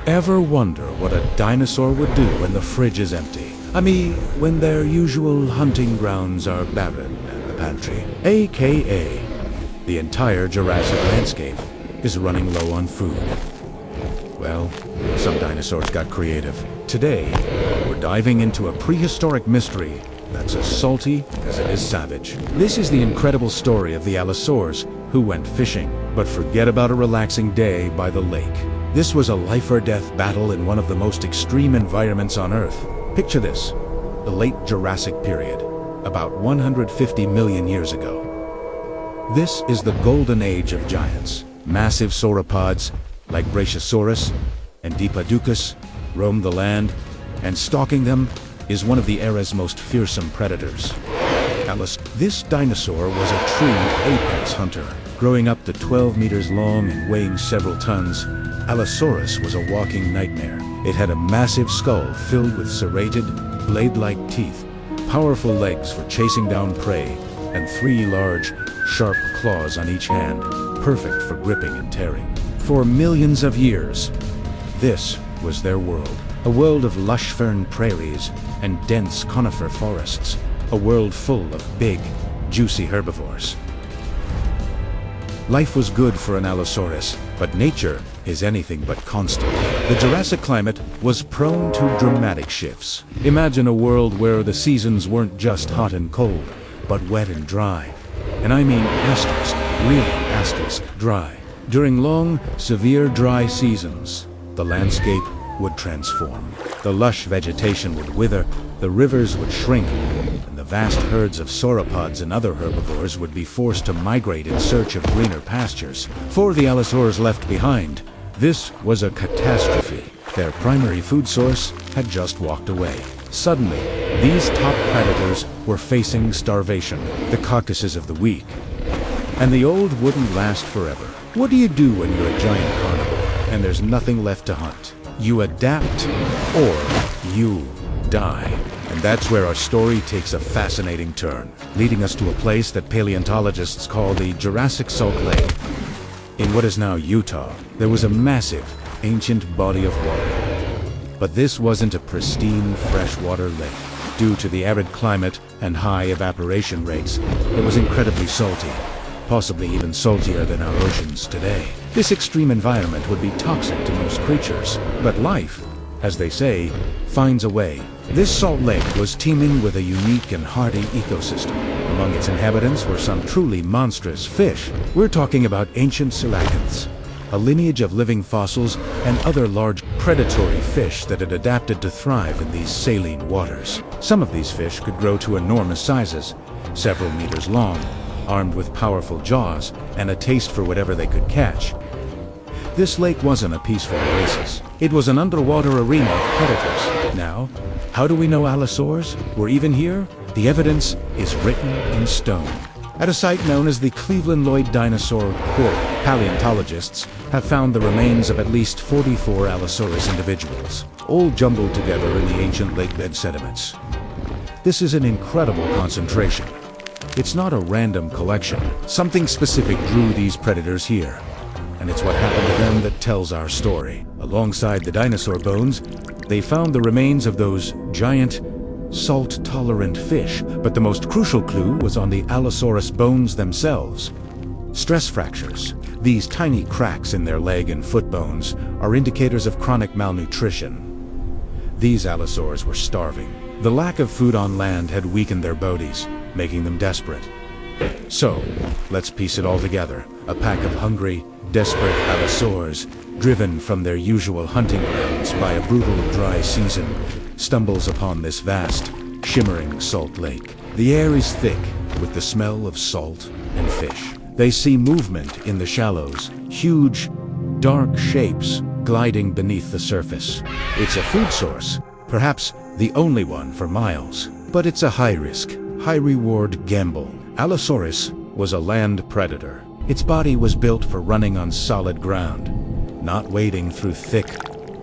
Ever wonder what a dinosaur would do when the fridge is empty? I mean, when their usual hunting grounds are barren and the pantry, aka the entire Jurassic landscape, is running low on food. Well, some dinosaurs got creative. Today, we're diving into a prehistoric mystery that's as salty as it is savage. This is the incredible story of the Allosaurs who went fishing, but forget about a relaxing day by the lake. This was a life-or-death battle in one of the most extreme environments on Earth. Picture this, the Late Jurassic period, about 150 million years ago. This is the golden age of giants. Massive sauropods, like Brachiosaurus and Diplodocus, roamed the land, and stalking them is one of the era's most fearsome predators. This dinosaur was a true apex hunter. Growing up to 12 meters long and weighing several tons, Allosaurus was a walking nightmare. It had a massive skull filled with serrated, blade-like teeth, powerful legs for chasing down prey, and 3 large, sharp claws on each hand, perfect for gripping and tearing. For millions of years, this was their world. A world of lush fern prairies and dense conifer forests. A world full of big, juicy herbivores. Life was good for an Allosaurus, but nature is anything but constant. The Jurassic climate was prone to dramatic shifts. Imagine a world where the seasons weren't just hot and cold, but wet and dry. And I mean asterisk, really asterisk, dry. During long, severe dry seasons, the landscape would transform. The lush vegetation would wither, the rivers would shrink, and the vast herds of sauropods and other herbivores would be forced to migrate in search of greener pastures. For the Allosaurs left behind, this was a catastrophe. Their primary food source had just walked away. Suddenly, these top predators were facing starvation, the carcasses of the weak. And the old wouldn't last forever. What do you do when you're a giant carnivore and there's nothing left to hunt? You adapt, or you die. And that's where our story takes a fascinating turn, leading us to a place that paleontologists call the Jurassic Salt Lake. In what is now Utah, there was a massive, ancient body of water. But this wasn't a pristine freshwater lake. Due to the arid climate and high evaporation rates, it was incredibly salty, possibly even saltier than our oceans today. This extreme environment would be toxic to most creatures, but life, as they say, finds a way. This salt lake was teeming with a unique and hardy ecosystem. Among its inhabitants were some truly monstrous fish. We're talking about ancient coelacanths, a lineage of living fossils and other large predatory fish that had adapted to thrive in these saline waters. Some of these fish could grow to enormous sizes, several meters long, armed with powerful jaws and a taste for whatever they could catch. This lake wasn't a peaceful oasis. It was an underwater arena of predators. Now, how do we know Allosaurs were even here? The evidence is written in stone. At a site known as the Cleveland-Lloyd Dinosaur Quarry, paleontologists have found the remains of at least 44 Allosaurus individuals, all jumbled together in the ancient lakebed sediments. This is an incredible concentration. It's not a random collection. Something specific drew these predators here. And it's what happened to them that tells our story. Alongside the dinosaur bones, they found the remains of those giant, salt-tolerant fish. But the most crucial clue was on the Allosaurus bones themselves. Stress fractures. These tiny cracks in their leg and foot bones are indicators of chronic malnutrition. These Allosaurs were starving. The lack of food on land had weakened their bodies, making them desperate. So, let's piece it all together. A pack of hungry, desperate Allosaurs, driven from their usual hunting grounds by a brutal dry season, stumbles upon this vast, shimmering salt lake. The air is thick with the smell of salt and fish. They see movement in the shallows, huge, dark shapes gliding beneath the surface. It's a food source, perhaps the only one for miles. But it's a high-risk, high-reward gamble. Allosaurus was a land predator. Its body was built for running on solid ground, not wading through thick,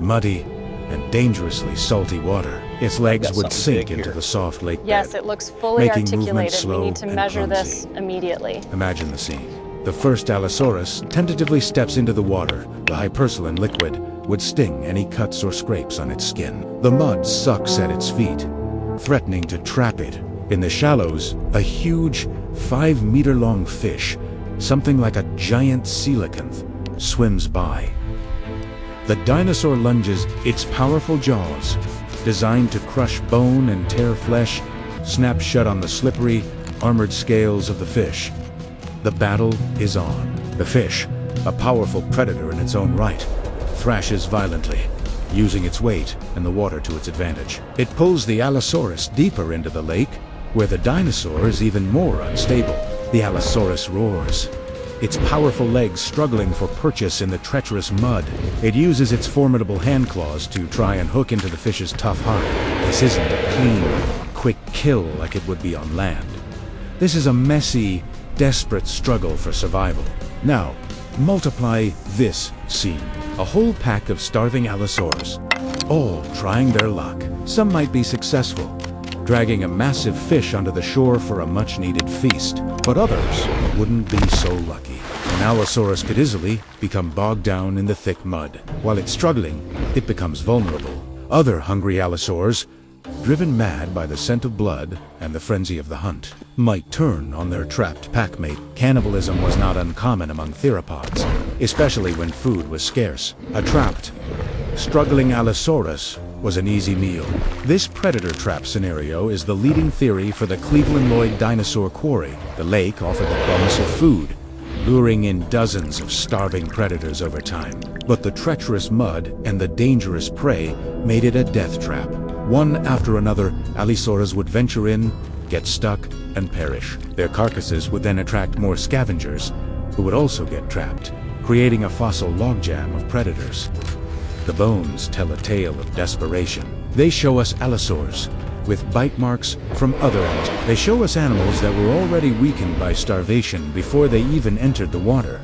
muddy, and dangerously salty water. Its legs would sink into the soft lake bed. Yes, it looks fully articulated. We need to and measure clumsy. this immediately. Imagine the scene. The first Allosaurus tentatively steps into the water. The hypersaline liquid would sting any cuts or scrapes on its skin. The mud sucks at its feet, threatening to trap it. In the shallows, a huge 5-meter-long fish, something like a giant coelacanth, swims by. The dinosaur lunges its powerful jaws, designed to crush bone and tear flesh, snap shut on the slippery, armored scales of the fish. The battle is on. The fish, a powerful predator in its own right, thrashes violently, using its weight and the water to its advantage. It pulls the Allosaurus deeper into the lake, where the dinosaur is even more unstable. The Allosaurus roars, its powerful legs struggling for purchase in the treacherous mud. It uses its formidable hand claws to try and hook into the fish's tough hide. This isn't a clean, quick kill like it would be on land. This is a messy, desperate struggle for survival. Now, multiply this scene. A whole pack of starving Allosaurs, all trying their luck. Some might be successful, dragging a massive fish onto the shore for a much-needed feast, but others wouldn't be so lucky. An Allosaurus could easily become bogged down in the thick mud. While it's struggling, it becomes vulnerable. Other hungry Allosaurs, driven mad by the scent of blood and the frenzy of the hunt, might turn on their trapped packmate. Cannibalism was not uncommon among theropods, especially when food was scarce. A trapped, struggling Allosaurus was an easy meal. This predator trap scenario is the leading theory for the Cleveland-Lloyd Dinosaur Quarry. The lake offered the promise of food, luring in dozens of starving predators over time. But the treacherous mud and the dangerous prey made it a death trap. One after another, Allosaurs would venture in, get stuck, and perish. Their carcasses would then attract more scavengers, who would also get trapped, creating a fossil logjam of predators. The bones tell a tale of desperation. They show us Allosaurs, with bite marks from other animals. They show us animals that were already weakened by starvation before they even entered the water.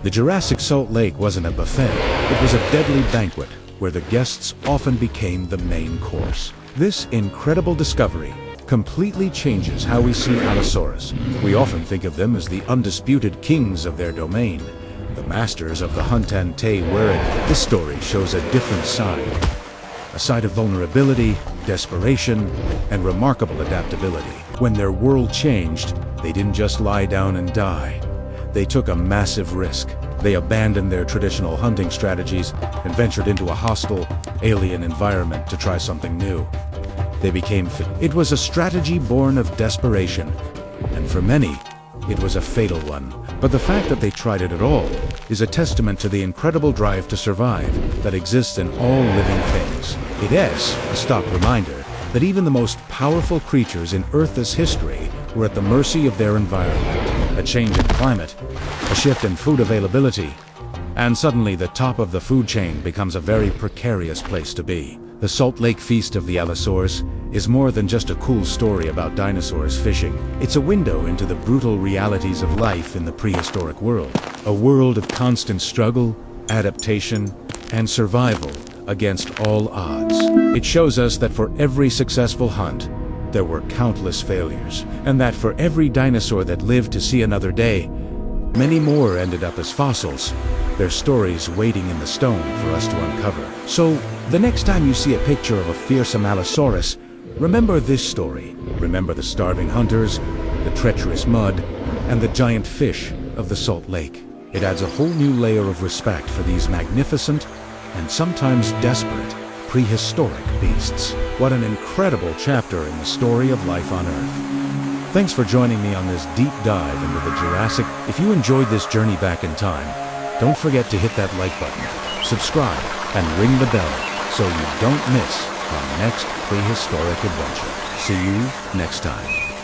The Jurassic Salt Lake wasn't a buffet, it was a deadly banquet, where the guests often became the main course. This incredible discovery completely changes how we see Allosaurus. We often think of them as the undisputed kings of their domain, the masters of the hunt and wherein this story shows a different side. A side of vulnerability, desperation, and remarkable adaptability. When their world changed, they didn't just lie down and die. They took a massive risk. They abandoned their traditional hunting strategies and ventured into a hostile, alien environment to try something new. They became fit. It was a strategy born of desperation, and for many, it was a fatal one. But the fact that they tried it at all is a testament to the incredible drive to survive that exists in all living things. It is a stark reminder that even the most powerful creatures in Earth's history were at the mercy of their environment. A change in climate, a shift in food availability, and suddenly the top of the food chain becomes a very precarious place to be. The Salt Lake Feast of the Allosaurs is more than just a cool story about dinosaurs fishing. It's a window into the brutal realities of life in the prehistoric world. A world of constant struggle, adaptation, and survival against all odds. It shows us that for every successful hunt, there were countless failures, and that for every dinosaur that lived to see another day, many more ended up as fossils, their stories waiting in the stone for us to uncover. So, the next time you see a picture of a fearsome Allosaurus, remember this story. Remember the starving hunters, the treacherous mud, and the giant fish of the Salt Lake. It adds a whole new layer of respect for these magnificent and sometimes desperate prehistoric beasts. What an incredible chapter in the story of life on Earth. Thanks for joining me on this deep dive into the Jurassic. If you enjoyed this journey back in time, don't forget to hit that like button, subscribe, and ring the bell so you don't miss our next prehistoric adventure. See you next time.